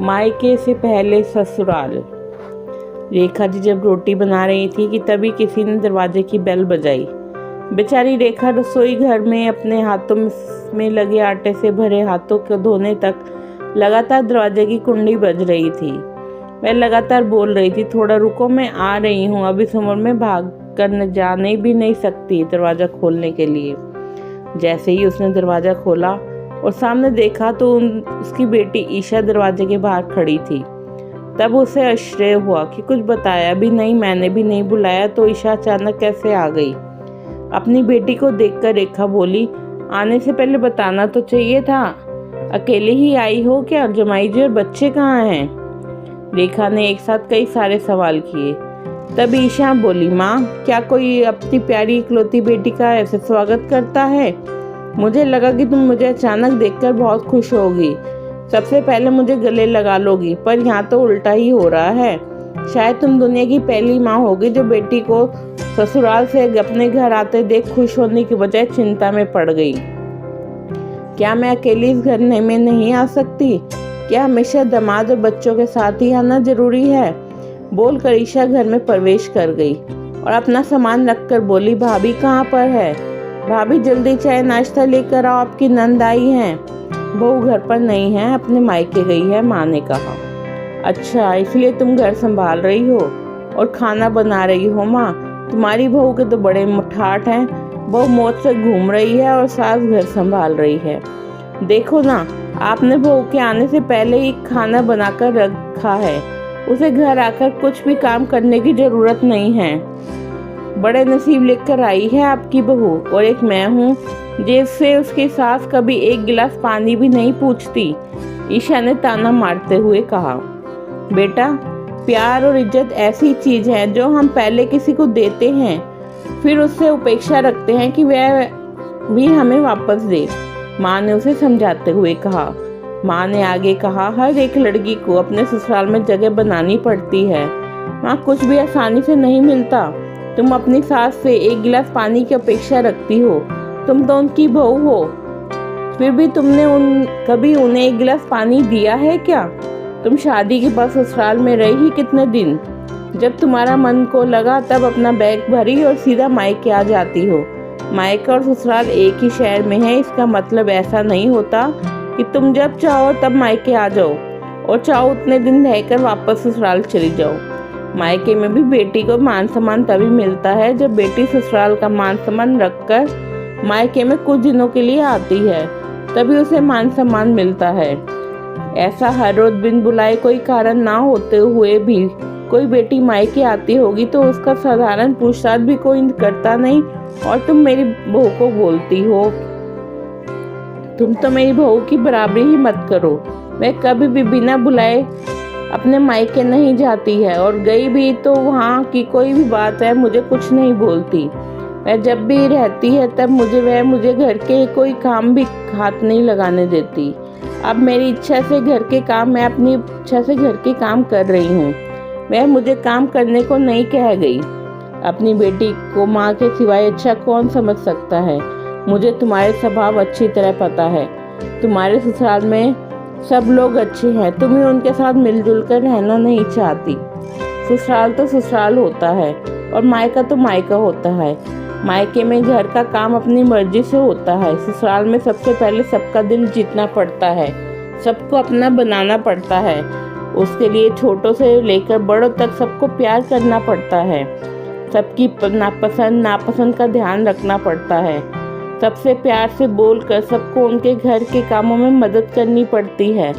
मायके से पहले ससुराल। रेखा जी जब रोटी बना रही थी कि तभी किसी ने दरवाजे की बेल बजाई। बेचारी रेखा रसोई घर में अपने हाथों में लगे आटे से भरे हाथों को धोने तक लगातार दरवाजे की कुंडी बज रही थी। वह लगातार बोल रही थी, थोड़ा रुको, मैं आ रही हूँ। अब इस उम्र में भाग कर जाने भी नहीं सकती दरवाज़ा खोलने के लिए। जैसे ही उसने दरवाज़ा खोला और सामने देखा तो उसकी बेटी ईशा दरवाजे के बाहर खड़ी थी। तब उसे आश्चर्य हुआ कि कुछ बताया भी नहीं, मैंने भी नहीं बुलाया, तो ईशा अचानक कैसे आ गई। अपनी बेटी को देखकर रेखा बोली, आने से पहले बताना तो चाहिए था। अकेले ही आई हो क्या? जमाई जी और बच्चे कहाँ हैं? रेखा ने एक साथ कई सारे सवाल किए। तब ईशा बोली, माँ, क्या कोई अपनी प्यारी इकलौती बेटी का ऐसे स्वागत करता है? मुझे लगा कि तुम मुझे अचानक देखकर बहुत खुश होगी, सबसे पहले मुझे गले लगा लोगी, पर यहाँ तो उल्टा ही हो रहा है। शायद तुम दुनिया की पहली माँ होगी जो बेटी को ससुराल से अपने घर आते देख खुश होने की बजाय चिंता में पड़ गई। क्या मैं अकेली इस घर में नहीं आ सकती? क्या हमेशा दामाद और बच्चों के साथ ही आना जरूरी है? बोलकर ईशा घर में प्रवेश कर गई और अपना सामान रखकर बोली, भाभी कहाँ पर है? भाभी जल्दी चाय नाश्ता लेकर आओ, आपकी नंद आई हैं। बहू घर पर नहीं है, अपने मायके गई है, माँ ने कहा। अच्छा, इसलिए तुम घर संभाल रही हो और खाना बना रही हो? माँ, तुम्हारी बहू के तो बड़े मुठाठ हैं। बहू मौत से घूम रही है और सास घर संभाल रही है। देखो ना, आपने बहू के आने से पहले ही खाना बनाकर रखा है। उसे घर आकर कुछ भी काम करने की जरूरत नहीं है। बड़े नसीब लेकर आई है आपकी बहू, और एक मैं हूँ जिससे उसकी सास कभी एक गिलास पानी भी नहीं पूछती। ईशा ने ताना मारते हुए कहा, बेटा, प्यार और इज्जत ऐसी चीज है जो हम पहले किसी को देते हैं, फिर उससे उपेक्षा रखते हैं कि वह भी हमें वापस दे। माँ ने उसे समझाते हुए कहा। माँ ने आगे कहा, हर एक लड़की को अपने ससुराल में जगह बनानी पड़ती है। माँ, कुछ भी आसानी से नहीं मिलता। तुम अपनी सास से एक गिलास पानी की अपेक्षा रखती हो। तुम तो उनकी बहू हो, फिर भी तुमने कभी उन्हें एक गिलास पानी दिया है क्या? तुम शादी के बाद ससुराल में रही ही कितने दिन? जब तुम्हारा मन को लगा तब अपना बैग भरी और सीधा मायके आ जाती हो। मायका और ससुराल एक ही शहर में है, इसका मतलब ऐसा नहीं होता कि तुम जब चाहो तब मायके आ जाओ और चाहो उतने दिन रहकर वापस ससुराल चली जाओ। मायके में भी बेटी को मान सम्मान तभी मिलता है जब बेटी ससुराल का मान सम्मान रखकर मायके में कुछ दिनों के लिए आती है, तभी उसे मान सम्मान मिलता है। ऐसा हर रोज बिन बुलाए कोई कारण ना होते हुए भी कोई बेटी मायके आती होगी तो उसका साधारण पूछताछ भी कोई करता नहीं, और तुम मेरी बहू को बोलती हो। तुम तो मेरी बहू की बराबरी ही मत करो। वह कभी भी बिना बुलाए अपने मायके नहीं जाती है, और गई भी तो वहाँ की कोई भी बात है मुझे कुछ नहीं बोलती। वह जब भी रहती है तब मुझे घर के कोई काम भी हाथ नहीं लगाने देती। अब मेरी इच्छा से घर के काम, मैं अपनी इच्छा से घर के काम कर रही हूँ। वह मुझे काम करने को नहीं कह गई। अपनी बेटी को माँ के सिवाय अच्छा कौन समझ सकता है? मुझे तुम्हारे स्वभाव अच्छी तरह पता है। तुम्हारे ससुराल में सब लोग अच्छे हैं, तुम ही उनके साथ मिलजुल कर रहना नहीं चाहती। ससुराल तो ससुराल होता है और मायका तो मायका होता है। मायके में घर का काम अपनी मर्जी से होता है। ससुराल में सबसे पहले सबका दिल जीतना पड़ता है, सबको अपना बनाना पड़ता है। उसके लिए छोटों से लेकर बड़ों तक सबको प्यार करना पड़ता है। सबकी नापसंद नापसंद का ध्यान रखना पड़ता है। सबसे प्यार से बोलकर सबको उनके घर के कामों में मदद करनी पड़ती है।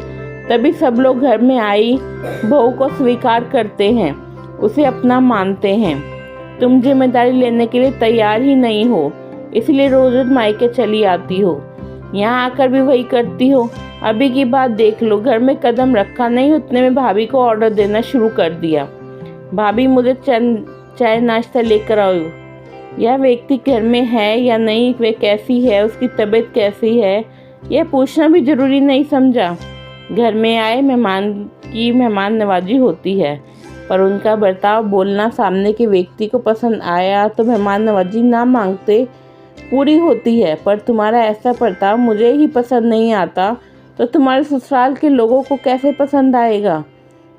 तभी सब लोग घर में आई बहू को स्वीकार करते हैं, उसे अपना मानते हैं। तुम जिम्मेदारी लेने के लिए तैयार ही नहीं हो, इसलिए रोज रोज मायके चली आती हो। यहाँ आकर भी वही करती हो। अभी की बात देख लो, घर में कदम रखा नहीं उतने में भाभी को ऑर्डर देना शुरू कर दिया। भाभी, मुझे चाय नाश्ता लेकर आओ। यह व्यक्ति घर में है या नहीं, वे कैसी है, उसकी तबीयत कैसी है, यह पूछना भी जरूरी नहीं समझा। घर में आए मेहमान की मेहमान नवाजी होती है, पर उनका बर्ताव, बोलना सामने के व्यक्ति को पसंद आया तो मेहमान नवाजी ना मांगते पूरी होती है। पर तुम्हारा ऐसा बर्ताव मुझे ही पसंद नहीं आता तो तुम्हारे ससुराल के लोगों को कैसे पसंद आएगा।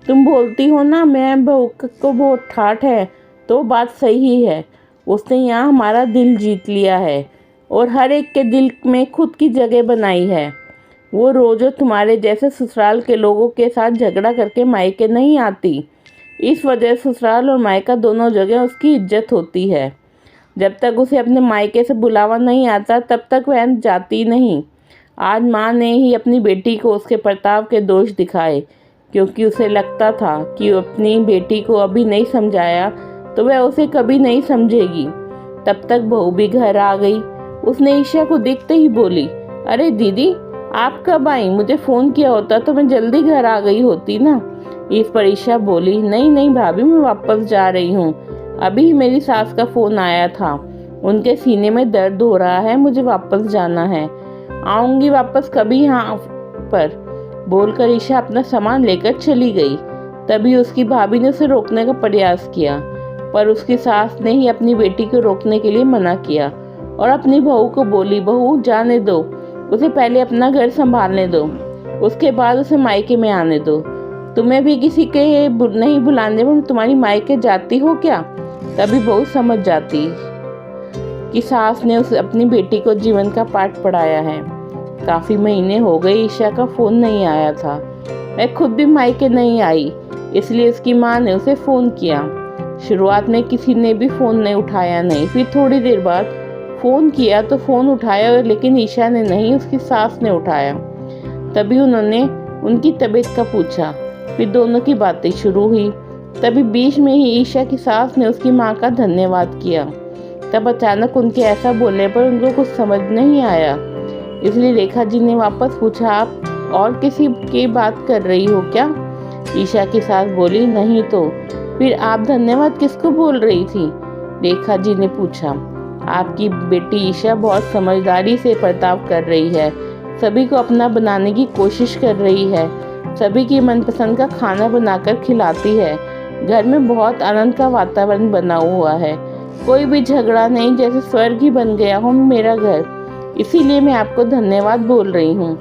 तुम बोलती हो ना मैं बहू को बहुत ठाठ है, तो बात सही है। उसने यहाँ हमारा दिल जीत लिया है और हर एक के दिल में खुद की जगह बनाई है। वो रोज़ तुम्हारे जैसे ससुराल के लोगों के साथ झगड़ा करके मायके नहीं आती। इस वजह ससुराल और मायका दोनों जगह उसकी इज्जत होती है। जब तक उसे अपने मायके से बुलावा नहीं आता तब तक वह जाती नहीं। आज माँ ने ही अपनी बेटी को उसके बर्ताव के दोष दिखाए, क्योंकि उसे लगता था कि अपनी बेटी को अभी नहीं समझाया तो वह उसे कभी नहीं समझेगी। तब तक बहू भी घर आ गई। उसने ईशा को देखते ही बोली, अरे दीदी आप कब आई? मुझे फ़ोन किया होता तो मैं जल्दी घर आ गई होती ना। इस पर ईशा बोली, नहीं नहीं भाभी, मैं वापस जा रही हूँ। अभी मेरी सास का फ़ोन आया था, उनके सीने में दर्द हो रहा है, मुझे वापस जाना है। आऊँगी वापस कभी यहाँ पर, बोलकर ईशा अपना सामान लेकर चली गई। तभी उसकी भाभी ने उसे रोकने का प्रयास किया, पर उसकी सास ने ही अपनी बेटी को रोकने के लिए मना किया और अपनी बहू को बोली, बहू जाने दो, उसे पहले अपना घर संभालने दो, उसके बाद उसे मायके में आने दो। तुम्हें भी किसी के नहीं बुलाने में तुम्हारी मायके जाती हो क्या? तभी बहू समझ जाती कि सास ने उसे अपनी बेटी को जीवन का पाठ पढ़ाया है। काफ़ी महीने हो गए ईशा का फ़ोन नहीं आया था। वह खुद भी मायके नहीं आई, इसलिए उसकी माँ ने उसे फ़ोन किया। शुरुआत में किसी ने भी फ़ोन नहीं उठाया नहीं, फिर थोड़ी देर बाद फ़ोन किया तो फ़ोन उठाया, लेकिन ईशा ने नहीं, उसकी सास ने उठाया। तभी उन्होंने उनकी तबीयत का पूछा, फिर दोनों की बातें शुरू हुई। तभी बीच में ही ईशा की सास ने उसकी माँ का धन्यवाद किया। तब अचानक उनके ऐसा बोलने पर उनको कुछ समझ नहीं आया, इसलिए रेखा जी ने वापस पूछा, आप और किसी की बात कर रही हो क्या? ईशा की सास बोली, नहीं तो फिर आप धन्यवाद किसको बोल रही थी? रेखा जी ने पूछा। आपकी बेटी ईशा बहुत समझदारी से बर्ताव कर रही है, सभी को अपना बनाने की कोशिश कर रही है, सभी की मनपसंद का खाना बनाकर खिलाती है। घर में बहुत आनंद का वातावरण बना हुआ है, कोई भी झगड़ा नहीं, जैसे स्वर्ग ही बन गया हो मेरा घर। इसीलिए मैं आपको धन्यवाद बोल रही हूँ।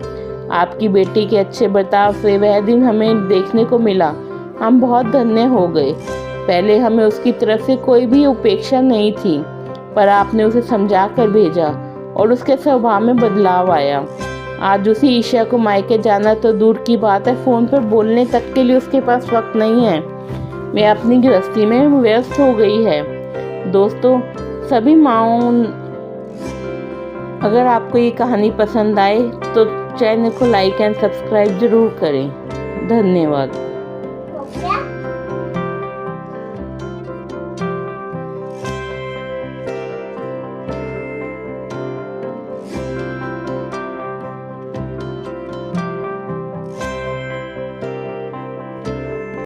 आपकी बेटी के अच्छे बर्ताव से वह दिन हमें देखने को मिला, हम बहुत धन्य हो गए। पहले हमें उसकी तरफ से कोई भी उपेक्षा नहीं थी, पर आपने उसे समझा कर भेजा और उसके स्वभाव में बदलाव आया। आज उसी ईशा को मायके जाना तो दूर की बात है, फ़ोन पर बोलने तक के लिए उसके पास वक्त नहीं है। वह अपनी गृहस्थी में व्यस्त हो गई है। दोस्तों, सभी माँओं, अगर आपको ये कहानी पसंद आए तो चैनल को लाइक एंड सब्सक्राइब ज़रूर करें। धन्यवाद।